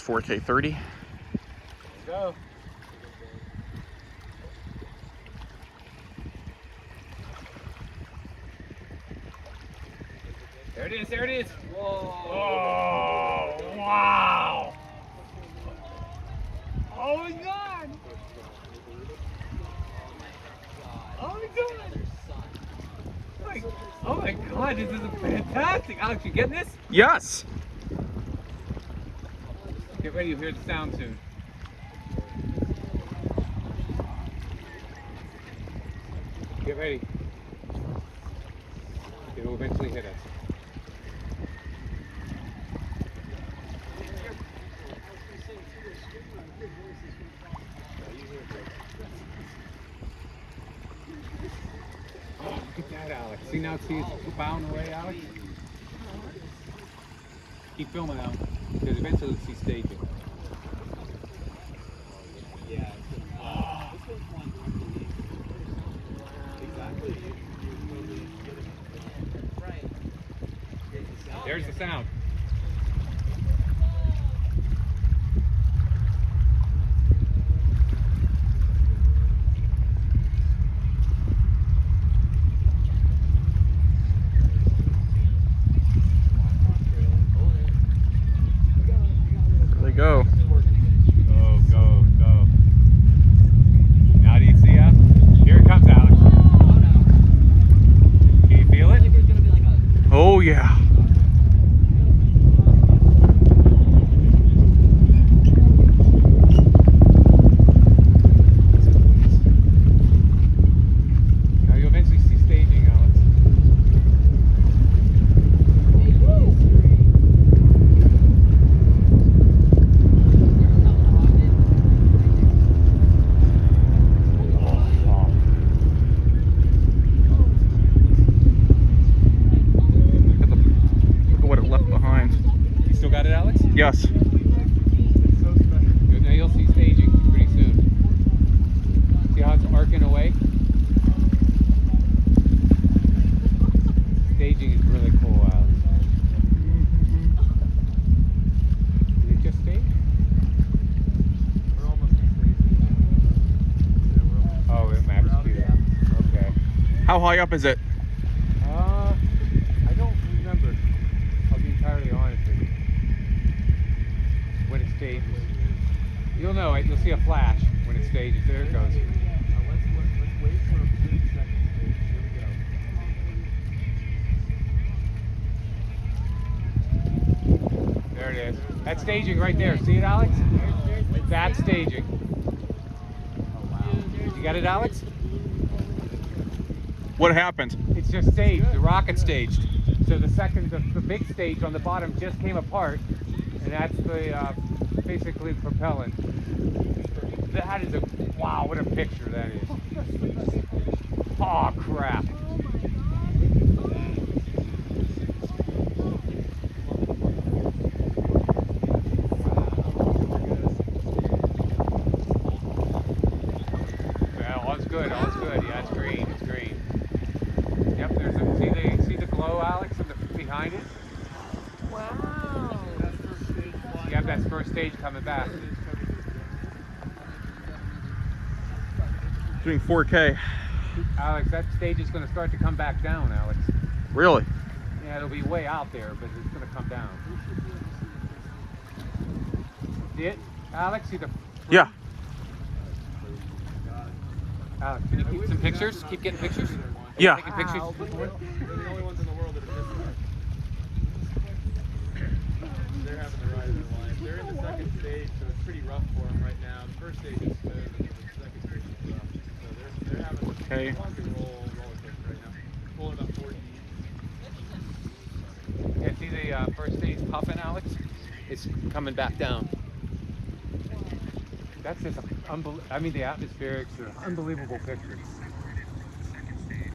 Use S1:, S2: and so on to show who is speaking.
S1: FPS 4K 30.
S2: Let's go. There it is, there it is. Whoa. Oh, wow. Oh my God. Oh my God. Oh my God, this is fantastic. Alex, you getting this?
S1: Yes.
S2: Get ready, you'll hear the sound soon. Get ready. It'll eventually hit us. Oh, look at that, Alex. See now, see it's bowing away, Alex? Keep filming now, because eventually you'll see staging. Yeah. Oh. Exactly. There's the sound.
S1: There they go.
S2: Go, go, go. Now do you see us? Here it comes, Alex. Can you feel it?
S1: Oh yeah.
S2: Now you'll eventually see staging, Alex.
S1: Look at what it left behind.
S2: You still got it, Alex?
S1: Yes.
S2: Now you'll see staging pretty soon. See how it's arcing away? Staging is really cool, Alex. Is it just stage?
S3: We're almost in stage.
S2: Oh, it max speed. Okay.
S1: How high up is it?
S2: I don't remember. I'll be entirely honest with you. When it stages. You'll know it. You'll see a flash when it stages. There it goes.
S3: Let's wait for a 30-second stage. Here we go.
S2: There it is. That's staging right there. See it, Alex? That's staging. You got it, Alex?
S1: What happened?
S2: It's just staged. The rocket staged. So the big stage on the bottom just came apart, and that's the basically the propellant. That is wow! What a picture that is. Oh crap! Well, all's good. All's good. Yeah, it's green. It's green. Yep. See the glow, Alex, behind it.
S4: Wow.
S2: Yep, that's first stage coming back.
S1: Doing 4K.
S2: Alex, that stage is going to start to come back down, Alex.
S1: Really?
S2: Yeah, it'll be way out there, but it's going to come down. See it, Alex? See the?
S1: Yeah.
S2: Alex, can you keep some pictures? Keep getting pictures.
S1: Yeah.
S2: Taking pictures.
S3: They're the only ones in the world that have missed it. They're having the ride of their life. They're in the second stage, so it's pretty rough for them right now. The first stage is smooth, and the second stage is rough. So they're having
S1: Okay.
S3: a rock and roll roller coaster right now. Pulling about 40 Gs.
S2: Yeah, see the first stage puffing, Alex? It's coming back down. That's just unbelievable. I mean, the atmospherics are unbelievable pictures.